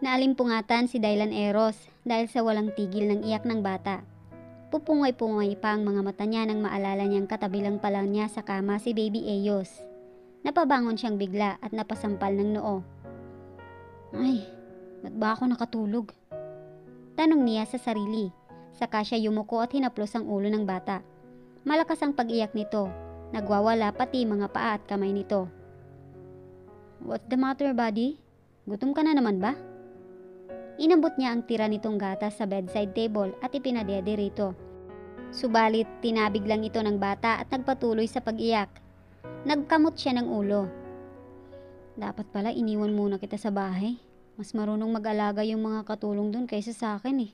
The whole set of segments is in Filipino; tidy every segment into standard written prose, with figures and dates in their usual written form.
Naalimpungatan si Dylan Eros dahil sa walang tigil ng iyak ng bata. Pupungay-pungay pa ang mga mata niya nang maalala niyang katabilang pa lang niya sa kama si Baby Eos. Napabangon siyang bigla at napasampal ng noo. Ay, ba't ba ako nakatulog? Tanong niya sa sarili. Saka siya yumuko at hinaplos ang ulo ng bata. Malakas ang pag-iyak nito. Nagwawala pati mga paa at kamay nito. What's the matter, buddy? Gutom ka na naman ba? Inambot niya ang tira nitong gatas sa bedside table at ipinadede rito. Subalit, tinabig lang ito ng bata at nagpatuloy sa pag-iyak. Nagkamot siya ng ulo. Dapat pala iniwan muna kita sa bahay. Mas marunong mag-alaga yung mga katulong dun kaysa sa akin eh.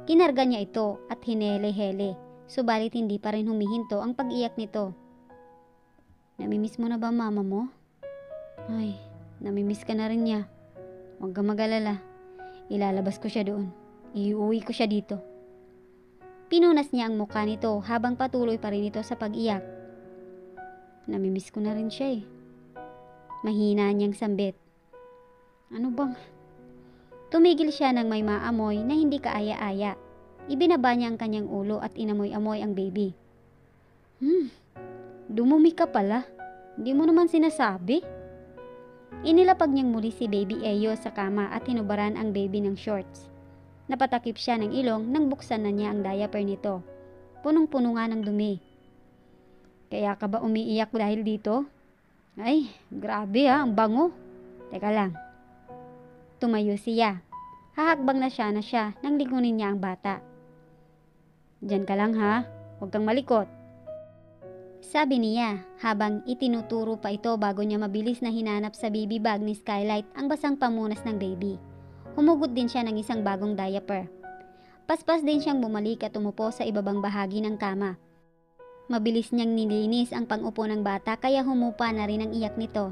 Kinarga niya ito at hinele-hele. Subalit hindi pa rin humihinto ang pag-iyak nito. Namimiss mo na ba mama mo? Ay, namimiss ka na rin niya. Huwag ka mag-alala. Ilalabas ko siya doon. Iuwi ko siya dito. Pinunas niya ang mukha nito habang patuloy pa rin ito sa pag-iyak. Namimiss ko na rin siya eh. Mahina niyang sambit. Ano bang? Tumigil siya nang may maamoy na hindi kaaya-aya. Ibinaba niya ang kanyang ulo at inamoy-amoy ang baby. Dumumi ka pala. Hindi mo naman sinasabi. Inilapag niyang muli si Baby Eyo sa kama at hinubaran ang baby ng shorts. Napatakip siya ng ilong nang buksan na niya ang diaper nito. Punong-puno nga ng dumi. Kaya ka ba umiiyak dahil dito? Ay, grabe ang bango. Teka lang. Tumayo siya. Hahakbang na siya nang ligunin niya ang bata. Diyan ka lang ha, huwag kang malikot. Sabi niya habang itinuturo pa ito bago niya mabilis na hinanap sa baby bag ni Skylight ang basang pamunas ng baby. Humugot din siya ng isang bagong diaper. Paspas din siyang bumalik at umupo sa ibabang bahagi ng kama. Mabilis niyang nilinis ang pang-upo ng bata kaya humupa na rin ang iyak nito.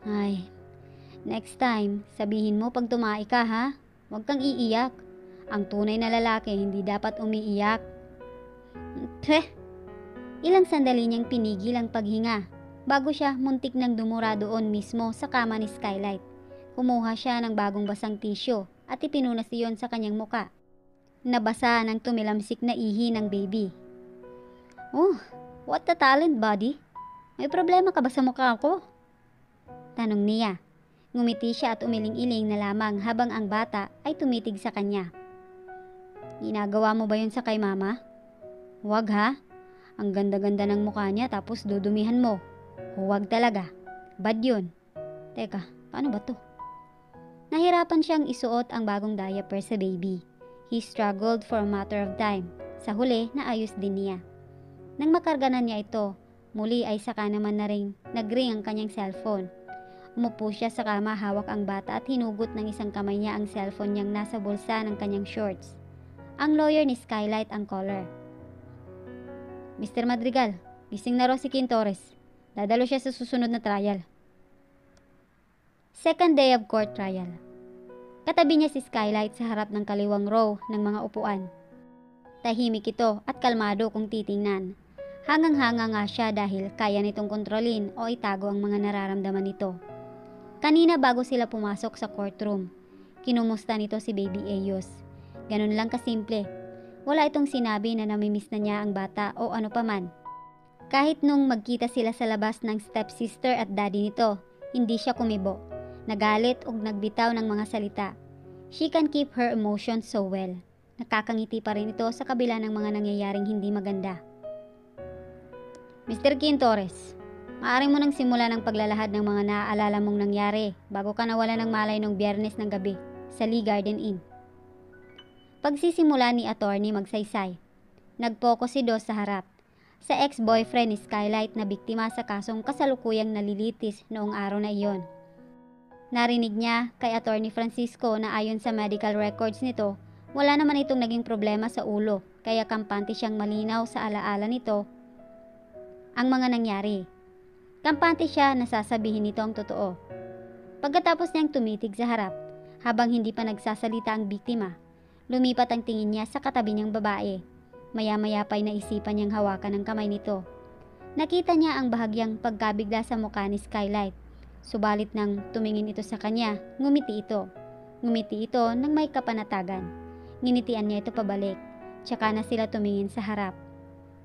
Ay, next time, sabihin mo pag tumae ka ha, huwag kang iiyak. Ang tunay na lalaki hindi dapat umiiyak. Ilang sandali niyang pinigil ang paghinga bago siya muntik nang dumura doon mismo sa kama ni Skylight. Kumuha siya ng bagong basang tissue at ipinunas iyon sa kanyang muka. Nabasa ng tumilamsik na ihi ng baby. Oh, what a talent, buddy. May problema ka ba sa mukha ko? Tanong niya. Ngumiti siya at umiling-iling na lamang habang ang bata ay tumitig sa kanya. Ginagawa mo ba yun sa kay mama? Huwag ha. Ang ganda-ganda ng mukha niya tapos dudumihan mo. Huwag talaga. Bad yun. Teka, paano ba to? Nahirapan siyang isuot ang bagong diaper sa baby. He struggled for a matter of time. Sa huli, naayos din niya. Nang makarga na niya ito, muli ay saka naman na ring nag-ring ang kanyang cellphone. Umupo siya sa kama, hawak ang bata at hinugot ng isang kamay niya ang cellphone niyang nasa bulsa ng kanyang shorts. Ang lawyer ni Skylight ang caller. Mr. Madrigal, gising na raw si Quintores. Dadalo siya sa susunod na trial. Second day of court trial. Katabi niya si Skylight sa harap ng kaliwang row ng mga upuan. Tahimik ito at kalmado kung titingnan. Hangang-hanga nga siya dahil kaya nitong kontrolin o itago ang mga nararamdaman nito. Kanina bago sila pumasok sa courtroom, kinumusta nito si Baby Eos. Ganun lang kasimple. Wala itong sinabi na namimiss na niya ang bata o ano paman. Kahit nung magkita sila sa labas ng stepsister at daddy nito, hindi siya kumibo. Nagalit o nagbitaw ng mga salita. She can keep her emotions so well. Nakakangiti pa rin ito sa kabila ng mga nangyayaring hindi maganda. Mr. Quintores, maaari mo nang simula ng paglalahad ng mga naaalala mong nangyari bago ka nawala ng malay nung Biyernes ng gabi sa Lee Garden Inn. Pagsisimula ni attorney magsaysay. Nag-focus si Dos sa harap. Sa ex-boyfriend ni Skylight na biktima sa kasong kasalukuyang nalilitis noong araw na iyon. Narinig niya kay attorney Francisco na ayon sa medical records nito, wala naman itong naging problema sa ulo kaya kampante siyang malinaw sa alaala nito ang mga nangyari. Kampante siya na sasabihin nito ang totoo. Pagkatapos niyang tumitig sa harap, habang hindi pa nagsasalita ang biktima, lumipat ang tingin niya sa katabi niyang babae. Maya-maya pa'y naisipan niyang hawakan ang kamay nito. Nakita niya ang bahagyang pagkabigla sa mukha ni Skylight. Subalit nang tumingin ito sa kanya, ngumiti ito. Ngumiti ito nang may kapanatagan. Nginitian niya ito pabalik, tsaka na sila tumingin sa harap.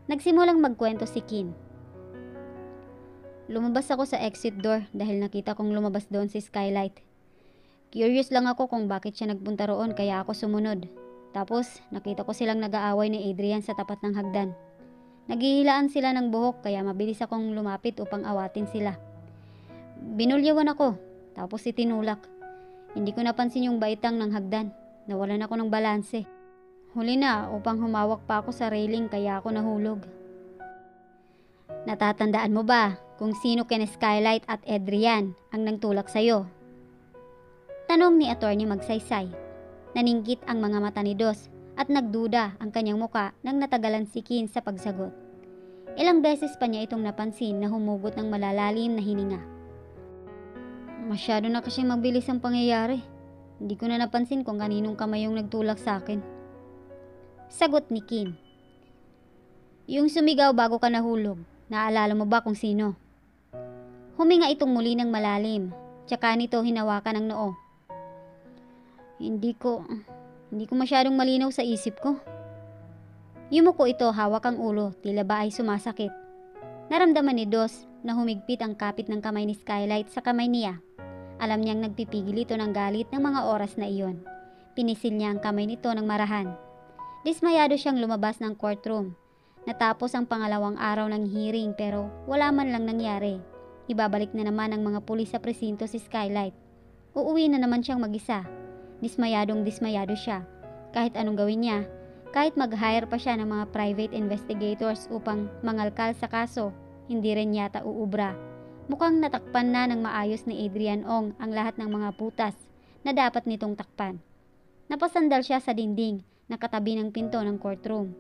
Nagsimulang magkwento si Kin. Lumabas ako sa exit door dahil nakita kong lumabas doon si Skylight. Curious lang ako kung bakit siya nagpunta roon kaya ako sumunod. Tapos nakita ko silang nag-aaway ni Adrian sa tapat ng hagdan. Naghihilaan sila ng buhok kaya mabilis akong lumapit upang awatin sila. Binulyawan ako, tapos itinulak. Hindi ko napansin yung baitang ng hagdan. Nawalan ako ng balanse. Huli na upang humawak pa ako sa railing kaya ako nahulog. Natatandaan mo ba kung sino kina Skylight at Adrian ang nagtulak sa'yo? Tanong ni Attorney Magsaysay. Naningkit ang mga mata ni Dos at nagduda ang kanyang muka nang natagalan si Kin sa pagsagot. Ilang beses pa niya itong napansin na humugot ng malalalim na hininga. Masyado na kasi mabilis ang pangyayari. Hindi ko na napansin kung kaninong kamay yung nagtulak sa akin. Sagot ni Kin. Yung sumigaw bago ka nahulog, naalala mo ba kung sino? Huminga itong muli ng malalim, tsaka nito hinawakan ang noo. Hindi ko masyadong malinaw sa isip ko. Yumuko ito hawak ang ulo, tila ba ay sumasakit. Naramdaman ni Dos na humigpit ang kapit ng kamay ni Skylight sa kamay niya. Alam niyang nagpipigil ito ng galit ng mga oras na iyon. Pinisil niya ang kamay nito ng marahan. Dismayado siyang lumabas ng courtroom. Natapos ang pangalawang araw ng hearing pero wala man lang nangyari. Ibabalik na naman ng mga pulis sa presinto si Skylight. Uuwi na naman siyang mag-isa. Dismayado siya. Kahit anong gawin niya, kahit mag-hire pa siya ng mga private investigators upang mangalkal sa kaso, hindi rin yata uubra. Mukhang natakpan na ng maayos ni Adrian Ong ang lahat ng mga putas na dapat nitong takpan. Napasandal siya sa dingding na katabi ng pinto ng courtroom.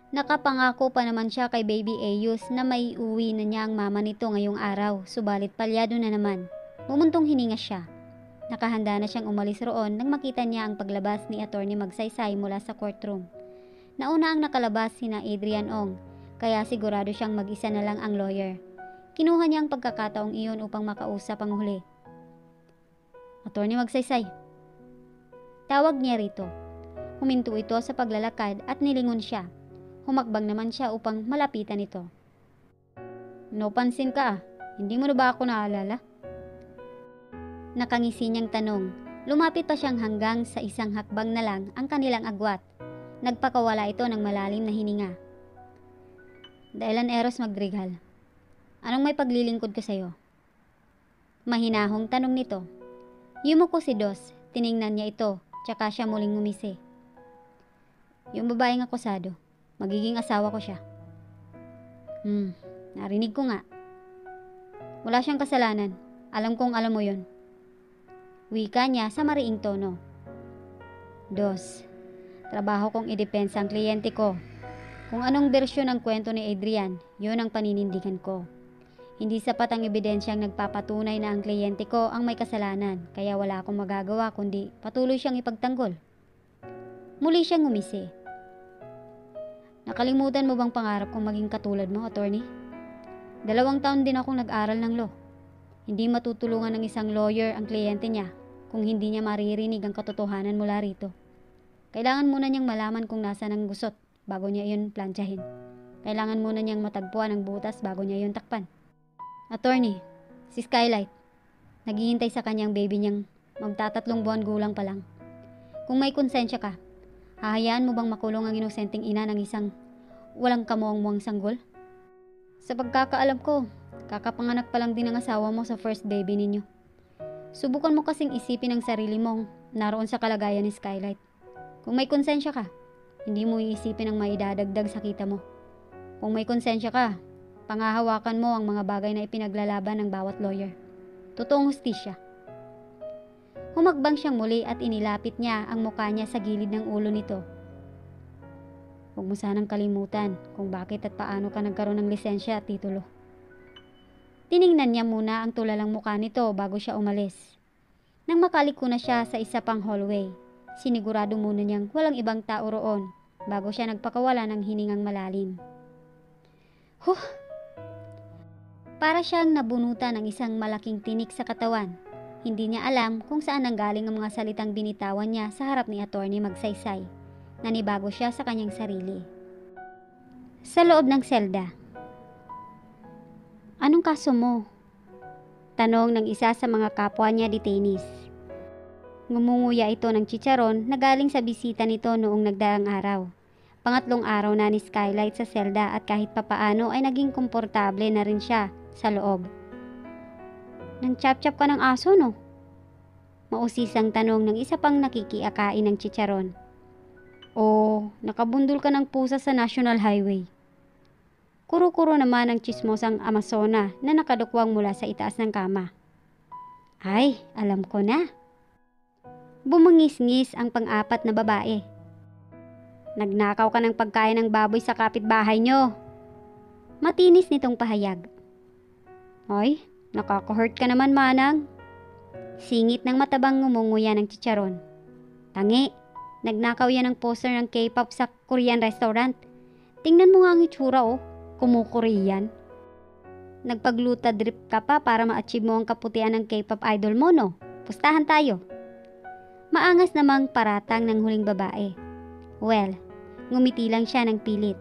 Nakapangako pa naman siya kay Baby Ayus na may uwi na niya ang mama nito ngayong araw, subalit palyado na naman. Bumuntong hininga siya. Nakahanda na siyang umalis roon nang makita niya ang paglabas ni Attorney Magsaysay mula sa courtroom. Nauna ang nakalabas sina Adrian Ong, kaya sigurado siyang mag-isa na lang ang lawyer. Kinuha niya ang pagkakataong iyon upang makausap ang huli. Attorney Magsaysay. Tawag niya rito. Huminto ito sa paglalakad at nilingon siya. Humakbang naman siya upang malapitan ito. Pansin ka ah. Hindi mo na ba ako naalala? Nakangisi niyang tanong. Lumapit pa siyang hanggang sa isang hakbang na lang ang kanilang agwat. Nagpakawala ito ng malalim na hininga. Dailan Eros Madrigal. Anong may paglilingkod ko sa'yo? Mahinahong tanong nito. Yumuko si Dos. Tiningnan niya ito, tsaka siya muling ngumisi. Yung babaeng akusado. Magiging asawa ko siya. Narinig ko nga. Wala siyang kasalanan. Alam kong alam mo yun. Wika niya sa mariing tono. Dos, trabaho kong idepensa ang kliyente ko. Kung anong bersyon ng kwento ni Adrian, yun ang paninindigan ko. Hindi sapat ang ebidensyang nagpapatunay na ang kliyente ko ang may kasalanan, kaya wala akong magagawa kundi patuloy siyang ipagtanggol. Muli siyang ngumisi. Nakalimutan mo bang pangarap kong maging katulad mo, attorney? 2 taon din akong nag-aral ng law. Hindi matutulungan ng isang lawyer ang kliyente niya kung hindi niya maririnig ang katotohanan mula rito. Kailangan muna niyang malaman kung nasaan ang gusot bago niya iyon plantsahin. Kailangan muna niyang matagpuan ang butas bago niya iyon takpan. Attorney, si Skylight, naghihintay sa kanyang baby niyang magta3 buwan gulang pa lang. Kung may konsensya ka, hahayaan mo bang makulong ang inosenteng ina ng isang walang kamuang-muang sanggol? Sa pagkakaalam ko, kakapanganak pa lang din ang asawa mo sa first baby ninyo. Subukan mo kasing isipin ang sarili mong naroon sa kalagayan ni Skylight. Kung may konsensya ka, hindi mo iisipin ang maidadagdag sa kita mo. Kung may konsensya ka, pangahawakan mo ang mga bagay na ipinaglalaban ng bawat lawyer. Totoong hustisya. Humakbang siyang muli at inilapit niya ang mukha niya sa gilid ng ulo nito. Huwag mo sanang kalimutan kung bakit at paano ka nagkaroon ng lisensya at titulo. Tiningnan niya muna ang tulalang mukha nito bago siya umalis. Nang makaliko na siya sa isa pang hallway, sinigurado muna niyang walang ibang tao roon bago siya nagpakawala ng hiningang malalim. Para siyang nabunutan ng isang malaking tinik sa katawan. Hindi niya alam kung saan nanggaling ang mga salitang binitawan niya sa harap ni Attorney Magsaysay. Nanibago siya sa kanyang sarili. Sa loob ng selda. Anong kaso mo? Tanong ng isa sa mga kapwa niya detainees. Ngumunguya ito ng chicharon na galing sa bisita nito noong nagdaang araw. Pangatlong araw na ni Skylight sa selda at kahit papaano ay naging komportable na rin siya sa loob. Nang chap-chap ka ng aso, no? Mausisang tanong ng isa pang nakikiakain ng chicharon. O nakabundol ka ng pusa sa National Highway. Kuro-kuro naman ang chismosang Amazona na nakadukwang mula sa itaas ng kama. Ay, alam ko na. Bumangis-ngis ang pang-apat na babae. Nagnakaw ka ng pagkain ng baboy sa kapitbahay nyo. Matinis nitong pahayag. Ay, nakaka-hurt ka naman, manang. Singit ng matabang ngumunguya ng chicharon. Tangi, nagnakaw yan ng poster ng K-pop sa Korean restaurant. Tingnan mo nga ang itsura, oh. Kumukorean. Nagpagluta drip ka pa para ma-achieve mo ang kaputian ng K-pop idol mo, no? Pustahan tayo. Maangas namang paratang ng huling babae. Well, ngumiti lang siya ng pilit.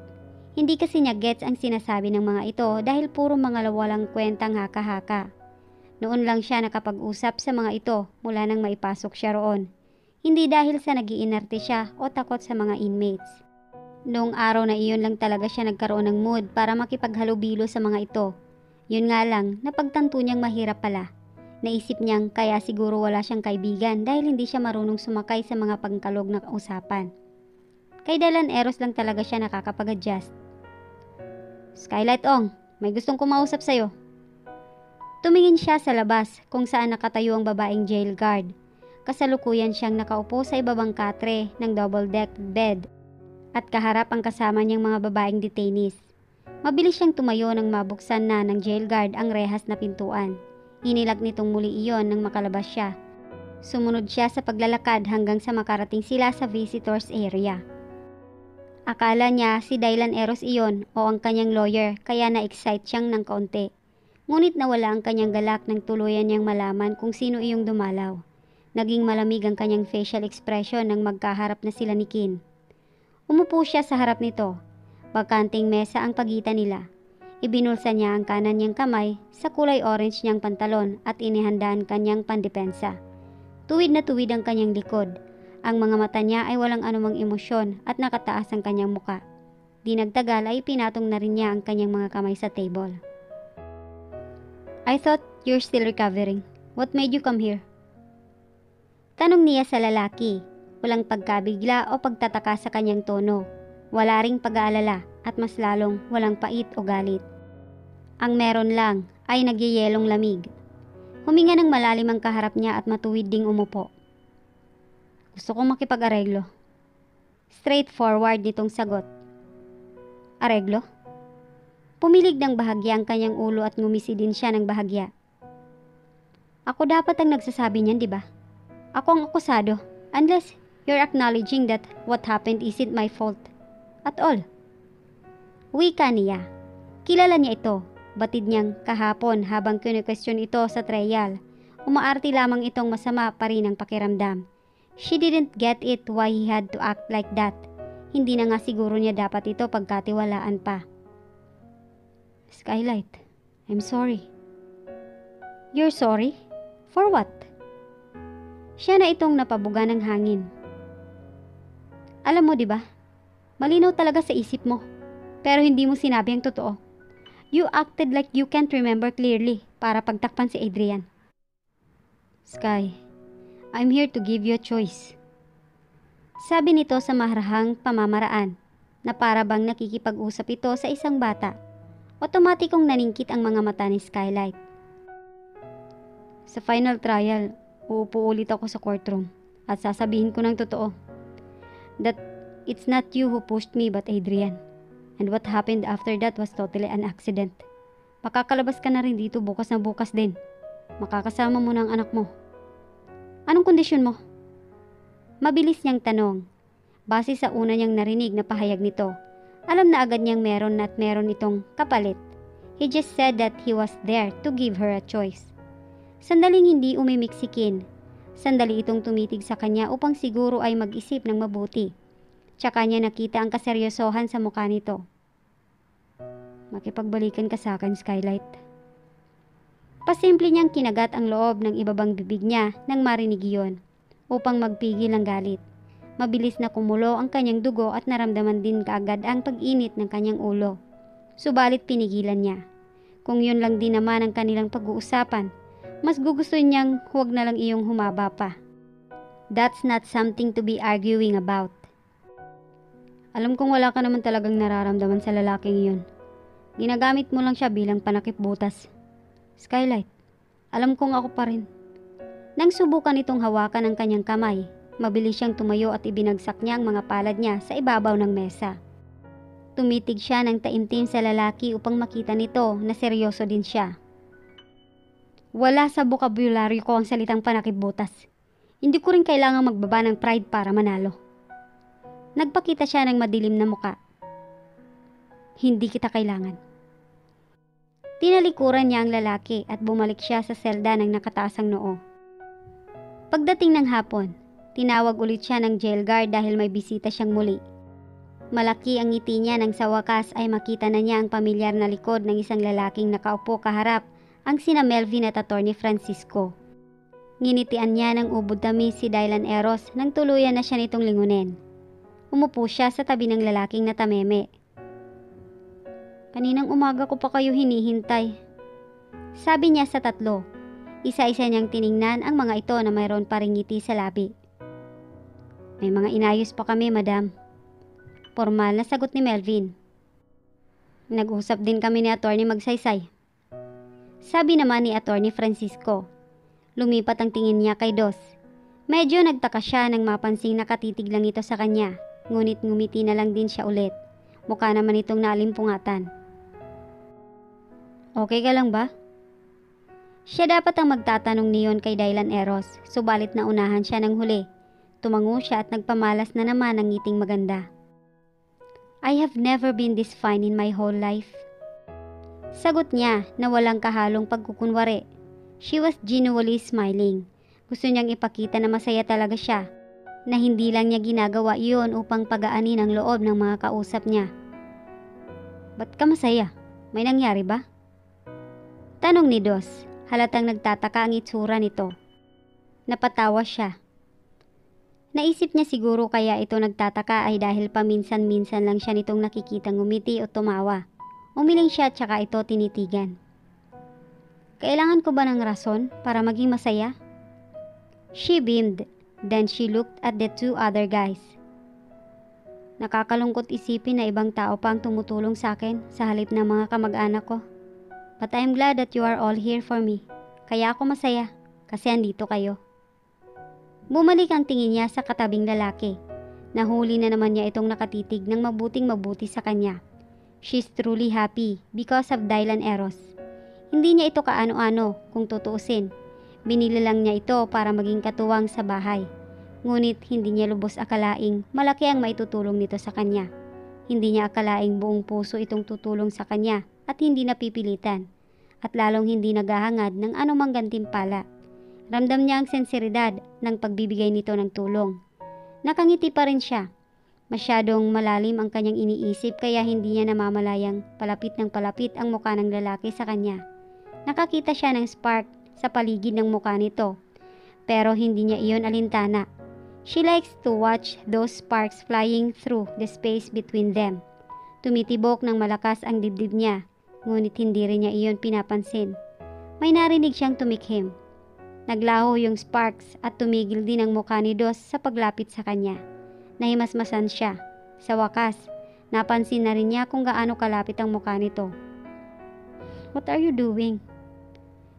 Hindi kasi niya gets ang sinasabi ng mga ito dahil puro mga walang kwentang haka-haka. Noon lang siya nakapag-usap sa mga ito mula nang maipasok siya roon. Hindi dahil sa nag-iinarte siya o takot sa mga inmates. Noong araw na iyon lang talaga siya nagkaroon ng mood para makipaghalubilo sa mga ito. Yun nga lang, napagtanto niyang mahirap pala. Naisip niyang kaya siguro wala siyang kaibigan dahil hindi siya marunong sumakay sa mga pangkalog na usapan. Kay Dylan Eros lang talaga siya nakakapag-adjust. Skylight Ong, may gustong kumausap sa'yo. Tumingin siya sa labas kung saan nakatayo ang babaeng jail guard. Kasalukuyan siyang nakaupo sa ibabang katre ng double-deck bed at kaharap ang kasama niyang mga babaeng detainees. Mabilis siyang tumayo nang mabuksan na ng jail guard ang rehas na pintuan. Inilag nitong muli iyon nang makalabas siya. Sumunod siya sa paglalakad hanggang sa makarating sila sa visitors area. Akala niya si Dylan Eros iyon o ang kanyang lawyer kaya na-excite siyang ng kaunti. Ngunit nawala ang kanyang galak nang tuluyan niyang malaman kung sino iyong dumalaw. Naging malamig ang kanyang facial expression nang magkaharap na sila ni Kin. Umupo siya sa harap nito. Bakanting mesa ang pagitan nila. Ibinulsa niya ang kanan niyang kamay sa kulay orange niyang pantalon at inihandaan kanyang pandepensa. Tuwid na tuwid ang kanyang likod. Ang mga mata niya ay walang anumang emosyon at nakataas ang kanyang muka. Di nagtagal ay pinatong na rin niya ang kanyang mga kamay sa table. I thought you're still recovering. What made you come here? Tanong niya sa lalaki. Walang pagkabigla o pagtataka sa kanyang tono. Wala ring pag-aalala at mas lalong walang pait o galit. Ang meron lang ay nagyayelong lamig. Huminga ng malalim ang kaharap niya at matuwid ding umupo. Gusto kong makipag-areglo. Straightforward nitong sagot. Areglo? Pumilig ng bahagya ang kanyang ulo at ngumisi din siya ng bahagya. Ako dapat ang nagsasabi niyan, di ba? Ako ang akusado, unless you're acknowledging that what happened isn't my fault at all. Wika niya. Kilala niya ito. Batid niyang kahapon habang kine-question ito sa trial. Umaarte lamang itong masama pa rin ang pakiramdam. She didn't get it why he had to act like that. Hindi na nga siguro niya dapat ito pagkatiwalaan pa. Skylight, I'm sorry. You're sorry? For what? Siya na itong napabuga ng hangin. Alam mo, di ba? Malinaw talaga sa isip mo. Pero hindi mo sinabi ang totoo. You acted like you can't remember clearly para pagtakpan si Adrian. Sky, I'm here to give you a choice. Sabi nito sa maharahang pamamaraan na para bang nakikipag-usap ito sa isang bata. Otomatikong naningkit ang mga mata ni Skylight. Sa final trial, uupo ulit ako sa courtroom at sasabihin ko ng totoo. That it's not you who pushed me but Adrian. And what happened after that was totally an accident. Makakalabas ka na rin dito bukas na bukas din. Makakasama mo na ang anak mo. Anong kondisyon mo? Mabilis niyang tanong. Base sa una niyang narinig na pahayag nito, alam na agad niyang meron itong kapalit. He just said that he was there to give her a choice. Sandaling hindi umimik si Kin. Sandali itong tumitig sa kanya upang siguro ay mag-isip ng mabuti. Tsaka niya nakita ang kaseryosohan sa mukha nito. Makipagbalikan ka sa akin, Skylight. Pasimple niyang kinagat ang loob ng ibabang bibig niya nang marinig iyon, upang magpigil ng galit. Mabilis na kumulo ang kanyang dugo at naramdaman din kaagad ang pag-init ng kanyang ulo. Subalit pinigilan niya. Kung yun lang din naman ang kanilang pag-uusapan, mas gugustuhin niyang huwag na lang iyong humaba pa. That's not something to be arguing about. Alam kong wala ka naman talagang nararamdaman sa lalaking yun. Ginagamit mo lang siya bilang panakip butas. Skylight, alam kong ako pa rin. Nang subukan itong hawakan ang kanyang kamay, mabilis siyang tumayo at ibinagsak niya ang mga palad niya sa ibabaw ng mesa. Tumitig siya ng taimtim sa lalaki upang makita nito na seryoso din siya. Wala sa bokabularyo ko ang salitang panakip-butas. Hindi ko rin kailangang magbaba ng pride para manalo. Nagpakita siya ng madilim na muka. Hindi kita kailangan. Tinalikuran niya ang lalaki at bumalik siya sa selda ng nakataas ang noo. Pagdating ng hapon, tinawag ulit siya ng jail guard dahil may bisita siyang muli. Malaki ang ngiti niya nang sa wakas ay makita na niya ang pamilyar na likod ng isang lalaking nakaupo kaharap ang sina Melvin at Atty. Francisco. Nginitian niya ng ubod tamis si Dylan Eros nang tuluyan na siya nitong lingunin. Umupo siya sa tabi ng lalaking natameme. Kaninang umaga ko pa kayo hinihintay. Sabi niya sa tatlo. Isa-isa niyang tiningnan ang mga ito na mayroon pa ring ngiti sa labi. May mga inayos pa kami, madam. Formal na sagot ni Melvin. Nag-usap din kami ni Atty. Magsaysay. Sabi naman ni Atty. Francisco. Lumipat ang tingin niya kay Dos. Medyo nagtaka siya nang mapansing nakatitig lang ito sa kanya. Ngunit ngumiti na lang din siya ulit. Mukha naman itong nalimpungatan. Okay ka lang ba? Siya dapat ang magtatanong niyon kay Dylan Eros. Subalit naunahan siya ng huli. Tumango siya at nagpamalas na naman ng ngiting maganda. I have never been this fine in my whole life. Sagot niya na walang kahalong pagkukunwari. She was genuinely smiling. Gusto niyang ipakita na masaya talaga siya, na hindi lang niya ginagawa iyon upang pagaanin ang loob ng mga kausap niya. Ba't ka masaya? May nangyari ba? Tanong ni Dos. Halatang nagtataka ang itsura nito. Napatawa siya. Naisip niya siguro kaya ito nagtataka ay dahil paminsan-minsan lang siya nitong nakikitang ngumiti o tumawa. Umiling siya at saka ito tinitigan. Kailangan ko ba ng rason para maging masaya? She beamed, then she looked at the two other guys. Nakakalungkot isipin na ibang tao pa ang tumutulong sa akin sa halip ng mga kamag-anak ko. But I'm glad that you are all here for me. Kaya ako masaya kasi andito kayo. Bumalik ang tingin niya sa katabing lalaki. Nahuli na naman niya itong nakatitig ng mabuting-mabuti sa kanya. She's truly happy because of Dylan Eros. Hindi niya ito kaano-ano kung tutuusin. Binili lang niya ito para maging katuwang sa bahay. Ngunit hindi niya lubos akalaing malaki ang maitutulong nito sa kanya. Hindi niya akalaing buong puso itong tutulong sa kanya at hindi napipilitan. At lalong hindi naghahangad ng anumang gantimpala. Ramdam niya ang senseridad ng pagbibigay nito ng tulong. Nakangiti pa rin siya. Masyadong malalim ang kanyang iniisip kaya hindi niya namamalayang palapit ng palapit ang mukha ng lalaki sa kanya. Nakakita siya ng spark sa paligid ng mukha nito. Pero hindi niya iyon alintana. She likes to watch those sparks flying through the space between them. Tumitibok ng malakas ang dibdib niya, ngunit hindi rin niya iyon pinapansin. May narinig siyang tumikhim. Naglaho yung sparks at tumigil din ang mukha ni Dos sa paglapit sa kanya. Nahimasmasan siya. Sa wakas, napansin na rin niya kung gaano kalapit ang mukha nito. What are you doing?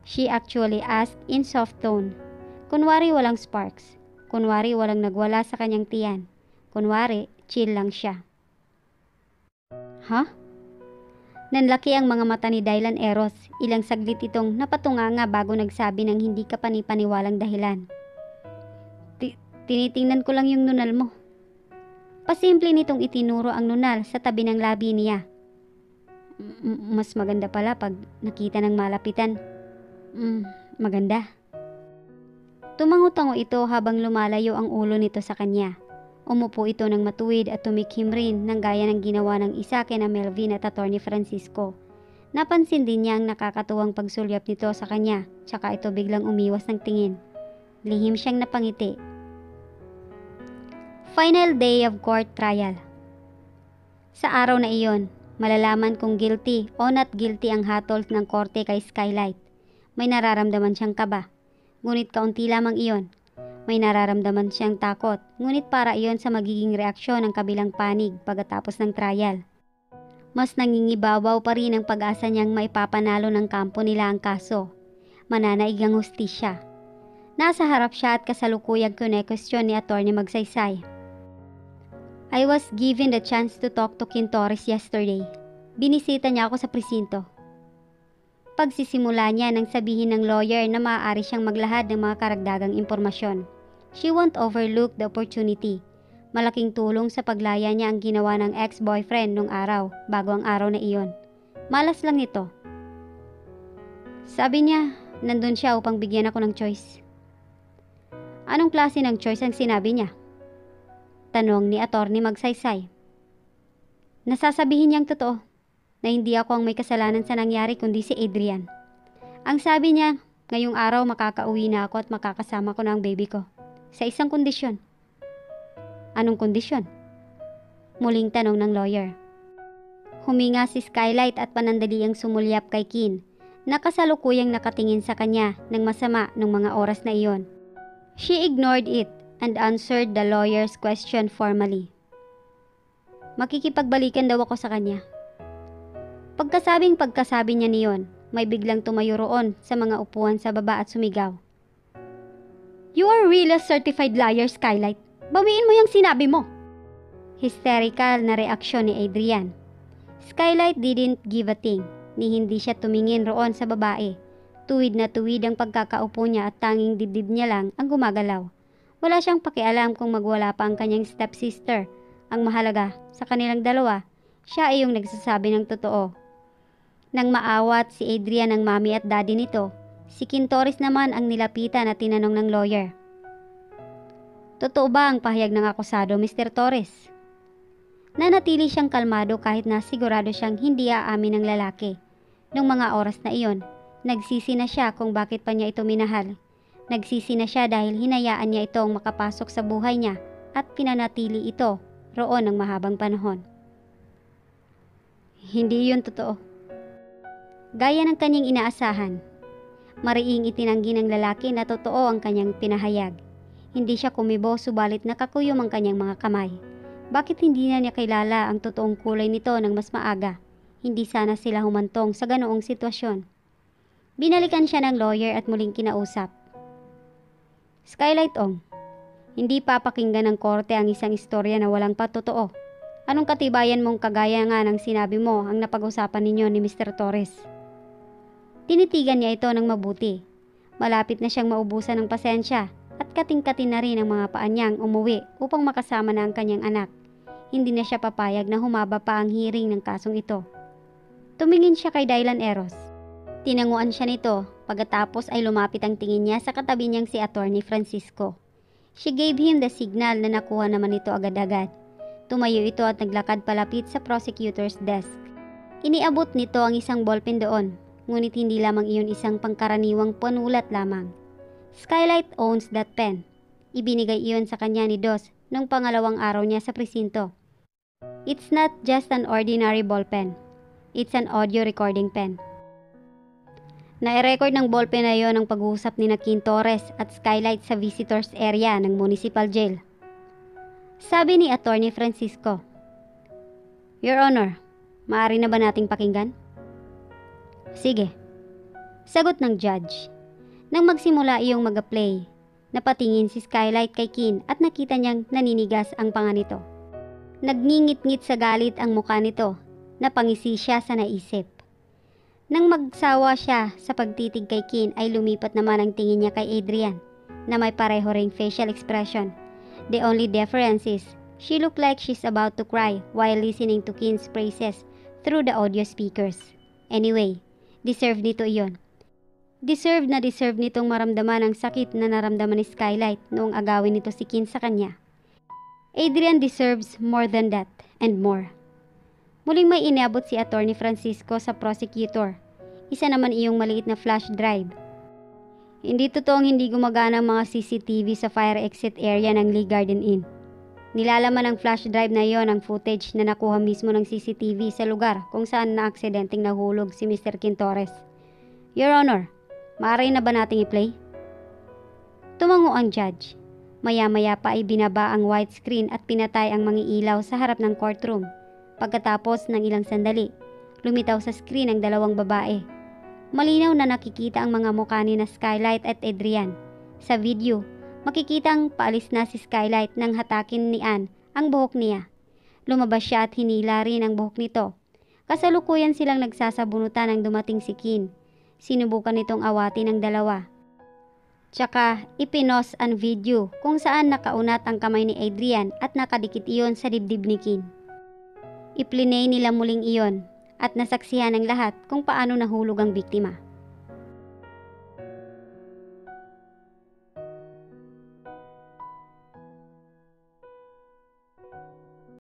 She actually asked in soft tone. Kunwari walang sparks. Kunwari walang nagwala sa kanyang tiyan. Kunwari, chill lang siya. Huh? Nanlaki ang mga mata ni Dylan Eros. Ilang saglit itong napatunganga bago nagsabi ng hindi kapanipaniwalang dahilan. Tinitingnan ko lang yung nunal mo. Pasimple nitong itinuro ang nunal sa tabi ng labi niya. Mas maganda pala pag nakita ng malapitan. Maganda. Tumango-tango ito habang lumalayo ang ulo nito sa kanya. Umupo ito ng matuwid at tumikhim rin ng gaya ng ginawa ng isa kina Melvin at Atty. Francisco. Napansin din niya ang nakakatuwang pagsulyap nito sa kanya, tsaka ito biglang umiwas ng tingin. Lihim siyang napangiti. Final day of court trial. Sa araw na iyon, malalaman kung guilty o not guilty ang hatol ng korte kay Skylight. May nararamdaman siyang kaba, ngunit kaunti lamang iyon. May nararamdaman siyang takot, ngunit para iyon sa magiging reaksyon ng kabilang panig pagkatapos ng trial. Mas nangingibabaw pa rin ang pag-asa niyang maipapanalo ng kampo nila ang kaso. Mananaig ang hustisya. Nasa harap siya at kasalukuyang kune-question ni Atty. Magsaysay. I was given the chance to talk to Quintores yesterday. Binisita niya ako sa presinto. Pagsisimula niya nang sabihin ng lawyer na maaari siyang maglahad ng mga karagdagang impormasyon. She won't overlook the opportunity. Malaking tulong sa paglaya niya ang ginawa ng ex-boyfriend nung araw, bago ang araw na iyon. Malas lang nito. Sabi niya, nandun siya upang bigyan ako ng choice. Anong klase ng choice ang sinabi niya? Tanong ni Atty. Magsaysay. Nasasabihin niyang totoo, na hindi ako ang may kasalanan sa nangyari kundi si Adrian. Ang sabi niya, ngayong araw makakauwi na ako at makakasama ko na ang baby ko. Sa isang kondisyon. Anong kondisyon? Muling tanong ng lawyer. Huminga si Skylight at panandaliang sumulyap kay Kin, na kasalukuyang nakatingin sa kanya ng masama nung mga oras na iyon. She ignored it and answered the lawyer's question formally. Makikipagbalikan daw ako sa kanya. Pagkasabi niya niyon, may biglang tumayo roon sa mga upuan sa baba at sumigaw. You are really a certified liar, Skylight. Bawiin mo yung sinabi mo. Hysterical na reaksyon ni Adrian. Skylight didn't give a thing, ni hindi siya tumingin roon sa babae. Tuwid na tuwid ang pagkakaupo niya at tanging dibdib niya lang ang gumagalaw. Wala siyang pakialam kung magwala pa ang kanyang stepsister. Ang mahalaga, sa kanilang dalawa, siya ay yung nagsasabi ng totoo. Nang maawat si Adrian ng mami at daddy nito, si Quintores naman ang nilapitan at tinanong ng lawyer. Totoo ba ang pahayag ng akusado, Mr. Torres? Nanatili siyang kalmado kahit na sigurado siyang hindi aamin ng lalaki. Nung mga oras na iyon, nagsisi na siya kung bakit pa niya ito minahal. Nagsisi na siya dahil hinayaan niya itong makapasok sa buhay niya at pinanatili ito roon ng mahabang panahon. Hindi yun totoo. Gaya ng kanyang inaasahan, mariing itinanggi ng lalaki na totoo ang kanyang pinahayag. Hindi siya kumibo subalit nakakuyom ang kanyang mga kamay. Bakit hindi na niya kilala ang totoong kulay nito ng mas maaga? Hindi sana sila humantong sa ganoong sitwasyon. Binalikan siya ng lawyer at muling kinausap. Skylight Ong, hindi papakinggan ng korte ang isang istorya na walang patotoo. Anong katibayan mong kagaya nga ng sinabi mo ang napag-usapan ninyo ni Mr. Torres? Tinitigan niya ito ng mabuti. Malapit na siyang maubusan ng pasensya. At kating-katin na rin ang mga paa niyang umuwi upang makasama na ang kanyang anak. Hindi na siya papayag na humaba pa ang hearing ng kasong ito. Tumingin siya kay Dylan Eros. Tinanguan siya nito, pagkatapos ay lumapit ang tingin niya sa katabi niyang si Atty. Francisco. She gave him the signal na nakuha naman ito agad-agad. Tumayo ito at naglakad palapit sa prosecutor's desk. Iniabot nito ang isang ballpen doon, ngunit hindi lamang iyon isang pangkaraniwang panulat lamang. Skylight owns that pen. Ibinigay iyon sa kanya ni Dos nung pangalawang araw niya sa presinto. It's not just an ordinary ballpen. It's an audio recording pen. Nai-record ng ballpen na iyon ang pag-uusap ni Quintores at Skylight sa visitors area ng municipal jail. Sabi ni Atty. Francisco. Your Honor, maaari na ba nating pakinggan? Sige. Sagot ng judge. Nang magsimula iyong mag-play, napatingin si Skylight kay Kin at nakita niyang naninigas ang panga nito. Nagngingit-ngit sa galit ang mukha nito, napangisi siya sa naisip. Nang magsawa siya sa pagtitig kay Kin ay lumipat naman ang tingin niya kay Adrian, na may pareho ring facial expression. The only difference is, she looked like she's about to cry while listening to Kin's praises through the audio speakers. Anyway, deserve nito iyon. Deserve nitong maramdaman ang sakit na naramdaman ni Skylight noong agawin nito si Kin sa kanya. Adrian deserves more than that and more. Muling may inabot si Attorney Francisco sa prosecutor. Isa naman iyong maliit na flash drive. Hindi totoong hindi gumagana ang mga CCTV sa fire exit area ng Lee Garden Inn. Nilalaman ng flash drive na iyon ang footage na nakuha mismo ng CCTV sa lugar kung saan na-aksidenteng nahulog si Mr. Quintores. Your Honor, maaari na ba nating i-play? Tumango ang judge. Maya-maya pa ay binaba ang widescreen at pinatay ang mga ilaw sa harap ng courtroom. Pagkatapos ng ilang sandali, lumitaw sa screen ang dalawang babae. Malinaw na nakikita ang mga mukha ni na Skylight at Adrian. Sa video, makikitang paalis na si Skylight nang hatakin ni Ann ang buhok niya. Lumabas siya at hinila rin ang buhok nito. Kasalukuyan silang nagsasabunutan nang dumating si Kin. Sinubukan nitong awatin ang dalawa. Tsaka ipinos ang video kung saan nakaunat ang kamay ni Adrian at nakadikit iyon sa dibdib ni Kin. Iplinay nila muling iyon at nasaksihan ng lahat kung paano nahulog ang biktima.